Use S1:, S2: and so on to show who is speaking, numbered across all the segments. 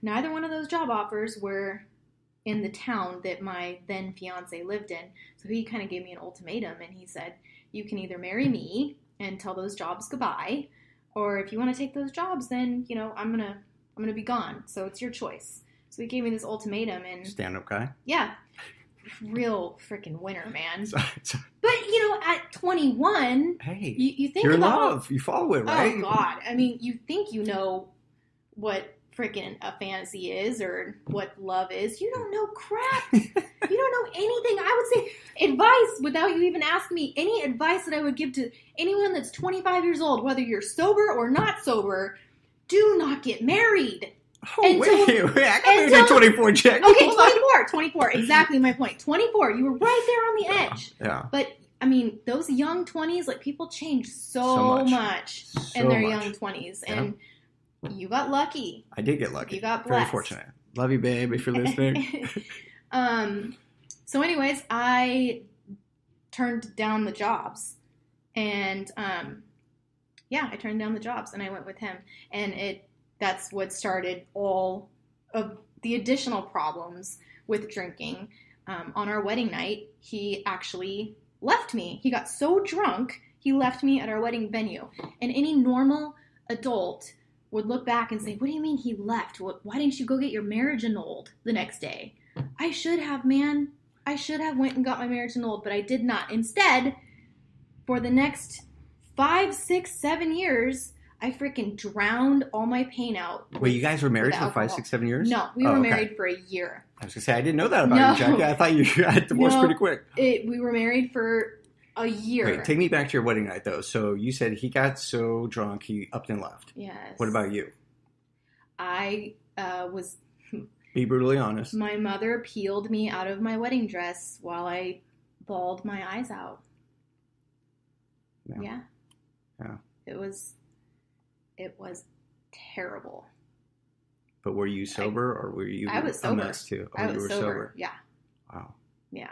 S1: neither one of those job offers were in the town that my then fiance lived in. So he kind of gave me an ultimatum, and he said, you can either marry me and tell those jobs goodbye, or if you want to take those jobs, then, I'm going to be gone. So it's your choice. So he gave me this ultimatum, and
S2: stand-up guy.
S1: Yeah. Real freaking winner, man. But, at 21,
S2: hey,
S1: you think
S2: you're in
S1: about
S2: love. You follow it, right?
S1: Oh, God. I mean, you think you know what freaking a fantasy is or what love is. You don't know crap. You don't know anything. I would say advice without you even asking me. Any advice that I would give to anyone that's 25 years old, whether you're sober or not sober, do not get married.
S2: Oh, wait. I got married at 24, Jack.
S1: Okay, 24. Exactly my point. 24. You were right there on the edge.
S2: Yeah.
S1: But, I mean, those young 20s, like, people change so much in their young 20s. Yeah. And you got lucky.
S2: I did get lucky.
S1: You got blessed.
S2: Very fortunate. Love you, babe, if you're listening.
S1: So anyways, I turned down the jobs. And, I turned down the jobs and I went with him. And that's what started all of the additional problems with drinking. On our wedding night, he actually left me. He got so drunk, he left me at our wedding venue. And any normal adult would look back and say, what do you mean he left? Why didn't you go get your marriage annulled the next day? I should have, man. I should have went and got my marriage annulled, but I did not. Instead, for the next 5, 6, 7 years, I freaking drowned all my pain out.
S2: Wait, you guys were married for 5, 6, 7 years?
S1: No, we were married for a year.
S2: I was going to say, I didn't know that about you, Jackie. I thought you got divorced pretty quick.
S1: We were married for a year.
S2: Wait, take me back to your wedding night, though. So you said he got so drunk, he upped and left.
S1: Yes.
S2: What about you?
S1: I was...
S2: Be brutally honest.
S1: My mother peeled me out of my wedding dress while I bawled my eyes out. Yeah. It was terrible.
S2: But were you sober or were you
S1: I was sober.
S2: a mess too?
S1: I was
S2: you were
S1: sober. Yeah.
S2: Wow.
S1: Yeah.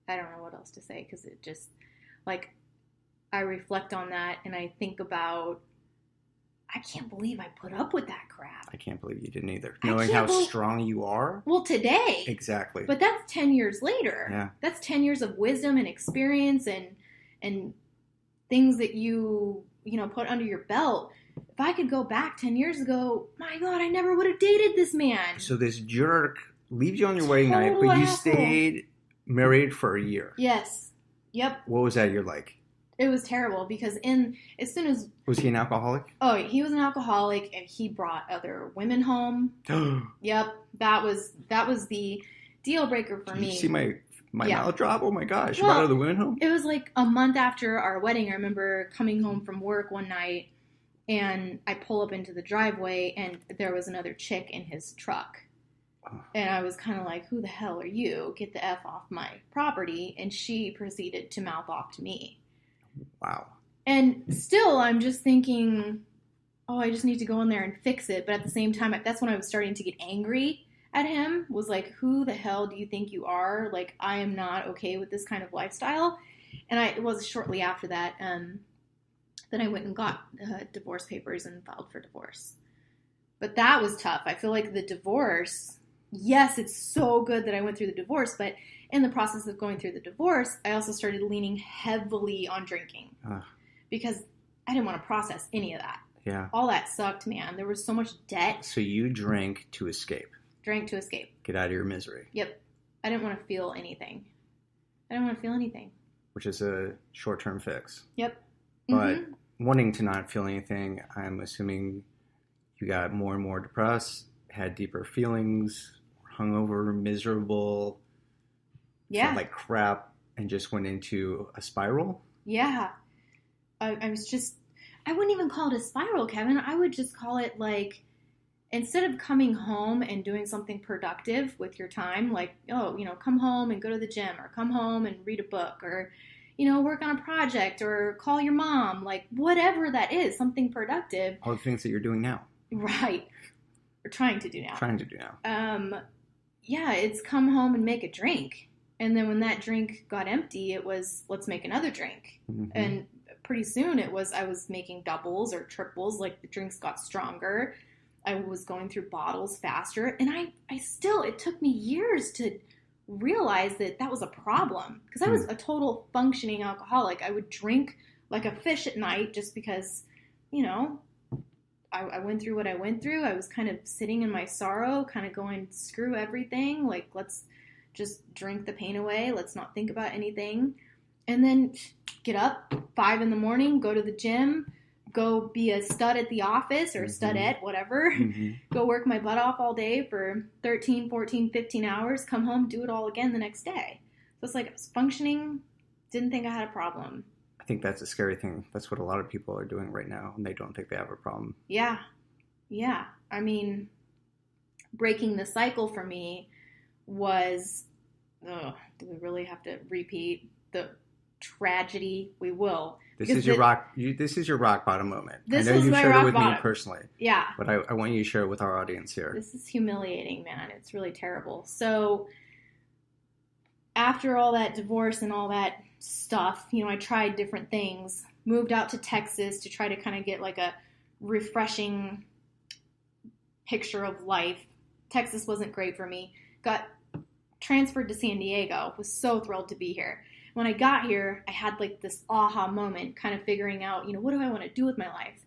S1: I don't know what else to say because it just, like, I reflect on that and I think about, I can't believe I put up with that crap.
S2: I can't believe you didn't either. Knowing how strong you are.
S1: Well, today.
S2: Exactly.
S1: But that's 10 years later.
S2: Yeah.
S1: That's 10 years of wisdom and experience and things that you put under your belt. If I could go back 10 years ago, my God, I never would have dated this man.
S2: So this jerk leaves you on your wedding night, but you stayed married for a year.
S1: Yes. Yep.
S2: What was that year like?
S1: It was terrible because as soon as...
S2: Was he an alcoholic?
S1: Oh, he was an alcoholic and he brought other women home. Yep. That was the deal breaker for me.
S2: Did you see my mouth drop? Oh my gosh. You brought other women home?
S1: It was like a month after our wedding. I remember coming home from work one night and I pull up into the driveway and there was another chick in his truck. And I was kind of like, who the hell are you? Get the F off my property. And she proceeded to mouth off to me.
S2: Wow.
S1: And still, I'm just thinking, I just need to go in there and fix it. But at the same time, that's when I was starting to get angry at him. Was like, who the hell do you think you are? Like, I am not okay with this kind of lifestyle. And it was shortly after that that I went and got divorce papers and filed for divorce. But that was tough. I feel like the divorce... Yes, it's so good that I went through the divorce, but in the process of going through the divorce, I also started leaning heavily on drinking because I didn't want to process any of that.
S2: Yeah.
S1: All that sucked, man. There was so much debt.
S2: So you drank to escape.
S1: Drank to escape.
S2: Get out of your misery.
S1: Yep. I didn't want to feel anything.
S2: Which is a short-term fix.
S1: Yep.
S2: But wanting to not feel anything, I'm assuming you got more and more depressed, had deeper feelings, hungover, miserable, felt like crap, and just went into a spiral?
S1: Yeah. I wouldn't even call it a spiral, Kevin. I would just call it like, instead of coming home and doing something productive with your time, like, come home and go to the gym, or come home and read a book, or, work on a project, or call your mom, like whatever that is, something productive.
S2: All the things that you're doing now.
S1: Right. Or trying to do now.
S2: Yeah,
S1: it's come home and make a drink. And then when that drink got empty, it was, let's make another drink. Mm-hmm. And pretty soon I was making doubles or triples, like the drinks got stronger. I was going through bottles faster. And I still, it took me years to realize that was a problem. Because I was a total functioning alcoholic. I would drink like a fish at night just because, you know, I went through what I went through. I was kind of sitting in my sorrow, kind of going, screw everything. Like, let's just drink the pain away. Let's not think about anything. And then get up 5 a.m, go to the gym, go be a stud at the office or a studette, whatever. Go work my butt off all day for 13, 14, 15 hours, come home, do it all again the next day. So it's like I was functioning, didn't think I had a problem.
S2: I think that's a scary thing. That's what a lot of people are doing right now, and they don't think they have a problem.
S1: Yeah. I mean, breaking the cycle for me was, do we really have to repeat the tragedy? We will.
S2: This is your rock bottom moment.
S1: This
S2: I know
S1: was
S2: you
S1: my
S2: shared
S1: rock
S2: it with
S1: bottom.
S2: me personally.
S1: Yeah.
S2: But I want you to share it with our audience here.
S1: This is humiliating, man. It's really terrible. So after all that divorce and all that stuff, you know, I tried different things, moved out to Texas to try to kind of get like a refreshing picture of life. Texas wasn't great for me. Got transferred to San Diego. Was so thrilled to be here. When I got here, I had like this aha moment, kind of figuring out, you know, what do I want to do with my life?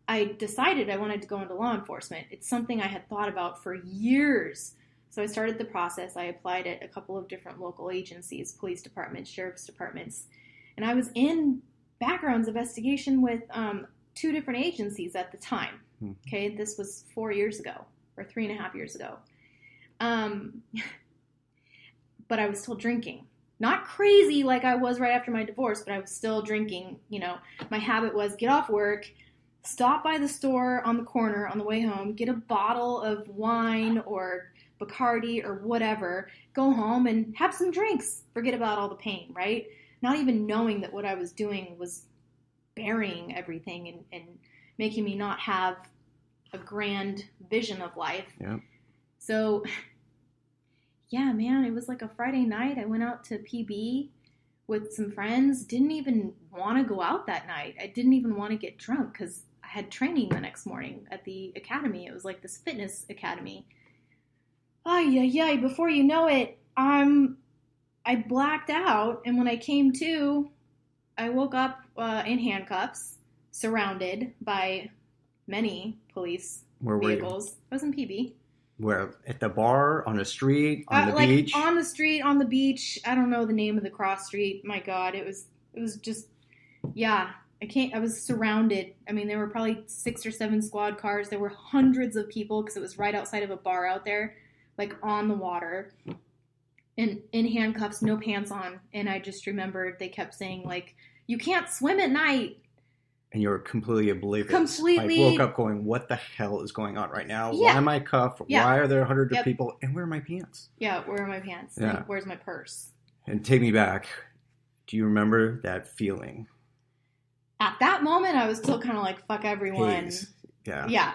S1: I decided I wanted to go into law enforcement. It's something I had thought about for years. So I started the process. I applied at a couple of different local agencies, police departments, sheriff's departments. And I was in backgrounds investigation with 2 different agencies at the time. Okay, this was 4 years ago or 3.5 years ago. But I was still drinking. Not crazy like I was right after my divorce, but I was still drinking. You know, my habit was get off work, stop by the store on the corner on the way home, get a bottle of wine or Bacardi or whatever, go home and have some drinks. Forget about all the pain, right? Not even knowing that what I was doing was burying everything and making me not have a grand vision of life.
S2: Yeah.
S1: So, yeah, man, it was like a Friday night. I went out to PB with some friends. Didn't even want to go out that night. I didn't even want to get drunk because I had training the next morning at the academy. It was like this fitness academy. Before you know it, I blacked out, and when I came to, I woke up in handcuffs, surrounded by many police vehicles. I was in PB.
S2: Where? At the bar, on the street, on the beach?
S1: On the street, on the beach. I don't know the name of the cross street. My God, it was just, yeah. I was surrounded. I mean, there were probably 6 or 7 squad cars. There were hundreds of people because it was right outside of a bar out there, like on the water, and in handcuffs, no pants on. And I just remembered they kept saying, like, you can't swim at night.
S2: And you're completely oblivious.
S1: Completely.
S2: I woke up going, what the hell is going on right now?
S1: Yeah.
S2: Why am I cuffed?
S1: Yeah.
S2: Why are there hundreds of people? And where are my pants?
S1: Yeah, where are my pants?
S2: Yeah.
S1: And where's my purse?
S2: And take me back. Do you remember that feeling?
S1: At that moment, I was still kind of like, fuck everyone.
S2: Haze. Yeah.
S1: Yeah.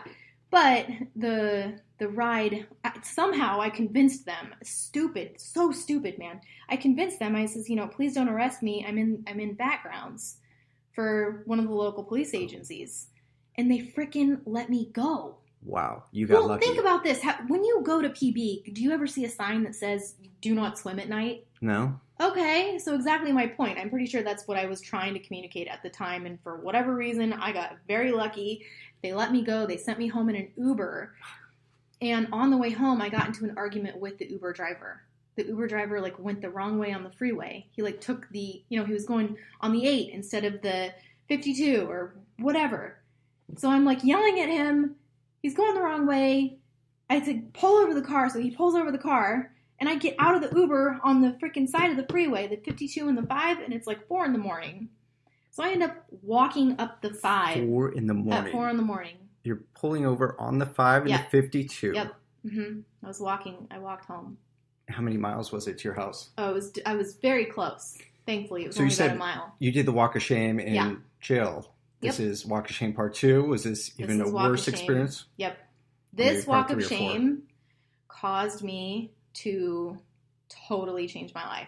S1: But the ride, somehow I convinced them. So stupid, man. I convinced them. I says, you know, please don't arrest me. I'm in backgrounds for one of the local police agencies. And they freaking let me go.
S2: Wow. You got lucky.
S1: Think about this. When you go to PB, do you ever see a sign that says, do not swim at night?
S2: No.
S1: Okay, so exactly my point. I'm pretty sure that's what I was trying to communicate at the time, and for whatever reason, I got very lucky. They let me go. They sent me home in an Uber, and on the way home, I got into an argument with the Uber driver. The Uber driver, like, went the wrong way on the freeway. He, like, took the, you know, he was going on the 8 instead of the 52 or whatever. So I'm, like, yelling at him. He's going the wrong way. I said, pull over the car, so he pulls over the car. And I get out of the Uber on the freaking side of the freeway, the 52 and the 5, and it's like 4 in. So I end up walking up the 5.
S2: 4 in.
S1: At 4 in.
S2: You're pulling over on the 5 and
S1: Yep.
S2: the 52.
S1: Yep. I walked home.
S2: How many miles was it to your house?
S1: Oh, I was very close. Thankfully, it was
S2: So you
S1: only
S2: said
S1: about a mile.
S2: You did the walk of shame in jail. This
S1: Yep.
S2: is walk of shame part 2. Was this even a worse experience?
S1: Yep. This walk of
S2: 3 or 4?
S1: shame caused me to totally change my life.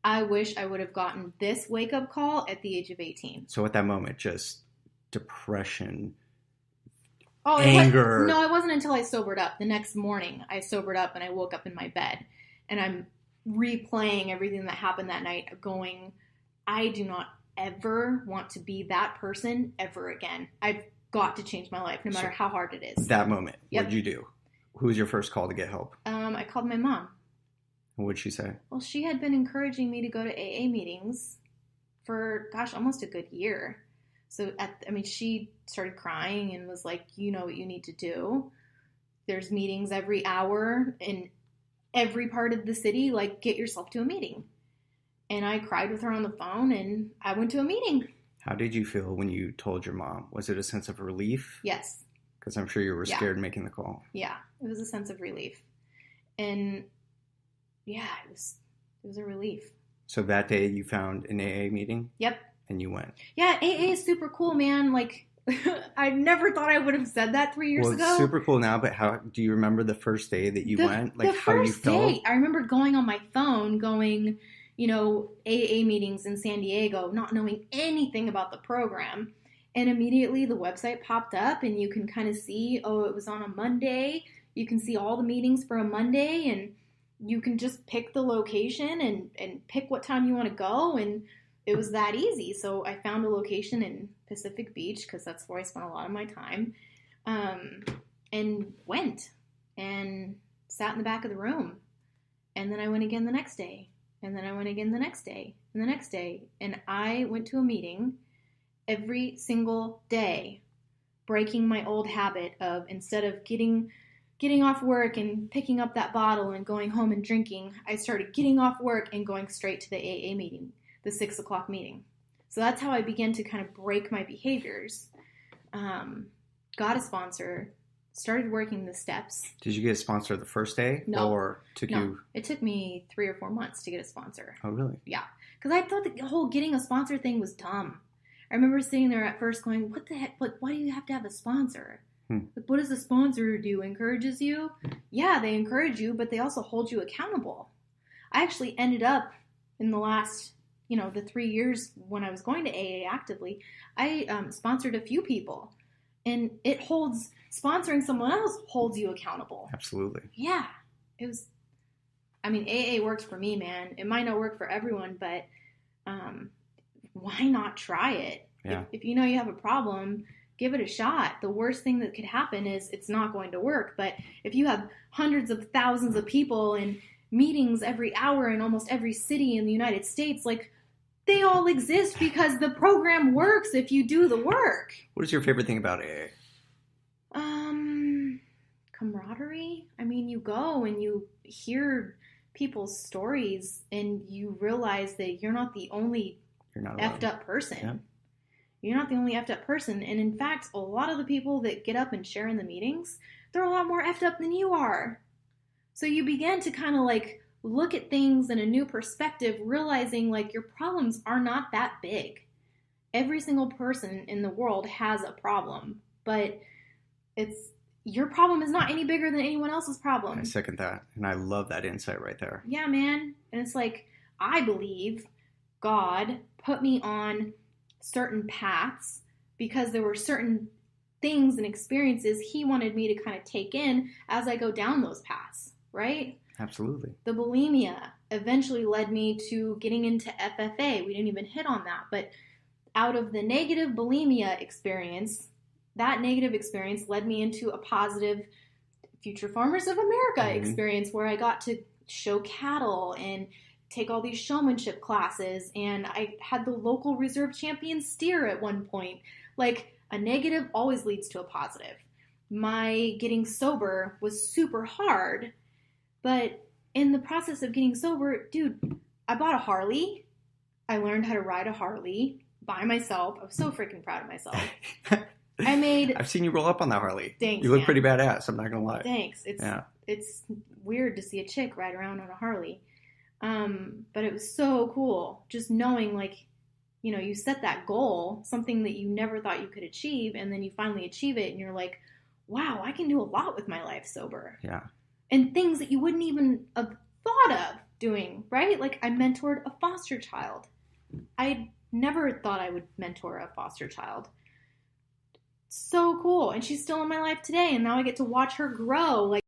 S1: I wish I would have gotten this wake-up call at the age of 18.
S2: So at that moment, just depression,
S1: Oh,
S2: anger.
S1: No, it wasn't until I sobered up. The next morning, I sobered up and I woke up in my bed. And I'm replaying everything that happened that night, going, I do not ever want to be that person ever again. I've got to change my life, no matter how hard it is.
S2: That moment,
S1: Yep.
S2: what did you do? Who was your first call to get help?
S1: I called my mom.
S2: What did she say?
S1: Well, she had been encouraging me to go to AA meetings for, almost a good year. So, she started crying and was like, you know what you need to do. There's meetings every hour in every part of the city. Like, get yourself to a meeting. And I cried with her on the phone, and I went to a meeting.
S2: How did you feel when you told your mom? Was it a sense of relief?
S1: Yes.
S2: Because I'm sure you were scared making the call.
S1: Yeah, it was a sense of relief. And yeah, it was a relief.
S2: So that day you found an AA meeting?
S1: Yep.
S2: And you went?
S1: Yeah, AA is super cool, man. Like, I never thought I would have said that 3 years ago.
S2: It's super cool now, but how do you remember the first day that you went? Like, how you felt?
S1: Day, I remember going on my phone, going, AA meetings in San Diego, not knowing anything about the program. And immediately the website popped up and you can kind of see, it was on a Monday. You can see all the meetings for a Monday, and you can just pick the location and pick what time you want to go. And it was that easy. So I found a location in Pacific Beach, because that's where I spent a lot of my time, and went and sat in the back of the room. And then I went again the next day. And then I went again the next day and the next day. And I went to a meeting every single day, breaking my old habit of, instead of getting off work and picking up that bottle and going home and drinking, I started getting off work and going straight to the AA meeting, the 6 o'clock meeting. So that's how I began to kind of break my behaviors. Got a sponsor, started working the steps.
S2: Did you get a sponsor the first day?
S1: No.
S2: Or you?
S1: It took me 3 or 4 months to get a sponsor.
S2: Oh, really?
S1: Yeah. Because I thought the whole getting a sponsor thing was dumb. I remember sitting there at first going, what the heck? Like, why do you have to have a sponsor? Like, what does a sponsor do? Encourages you? Yeah, they encourage you, but they also hold you accountable. I actually ended up in the last, the 3 years when I was going to AA actively, I sponsored a few people. And sponsoring someone else holds you accountable.
S2: Absolutely.
S1: Yeah. AA works for me, man. It might not work for everyone, but why not try it?
S2: Yeah.
S1: If you know you have a problem, give it a shot. The worst thing that could happen is it's not going to work. But if you have hundreds of thousands of people and meetings every hour in almost every city in the United States, like, they all exist because the program works if you do the work.
S2: What is your favorite thing about AA?
S1: Camaraderie. You go and you hear people's stories and you realize that you're not the only effed up person. Yeah. You're not the only effed up person. And in fact, a lot of the people that get up and share in the meetings, they're a lot more effed up than you are. So you begin to kind of like look at things in a new perspective, realizing like your problems are not that big. Every single person in the world has a problem, but your problem is not any bigger than anyone else's problem.
S2: I second that. And I love that insight right there.
S1: Yeah, man. And it's like, I believe God put me on certain paths because there were certain things and experiences he wanted me to kind of take in as I go down those paths, right?
S2: Absolutely.
S1: The bulimia eventually led me to getting into FFA. We didn't even hit on that, but out of the negative bulimia experience, that negative experience led me into a positive Future Farmers of America experience where I got to show cattle and take all these showmanship classes, and I had the local reserve champion steer at one point. Like, a negative always leads to a positive. My getting sober was super hard, but in the process of getting sober, dude, I bought a Harley. I learned how to ride a Harley by myself. I was so freaking proud of myself.
S2: I've seen you roll up on that Harley.
S1: Thanks,
S2: you look
S1: man.
S2: pretty badass, I'm not gonna lie.
S1: Thanks. It's weird to see a chick ride around on a Harley. But it was so cool just knowing, like, you set that goal, something that you never thought you could achieve, and then you finally achieve it and you're like, wow, I can do a lot with my life sober.
S2: Yeah.
S1: And things that you wouldn't even have thought of doing, right? Like, I mentored a foster child. I never thought I would mentor a foster child. so cool. And she's still in my life today. And now I get to watch her grow. Like,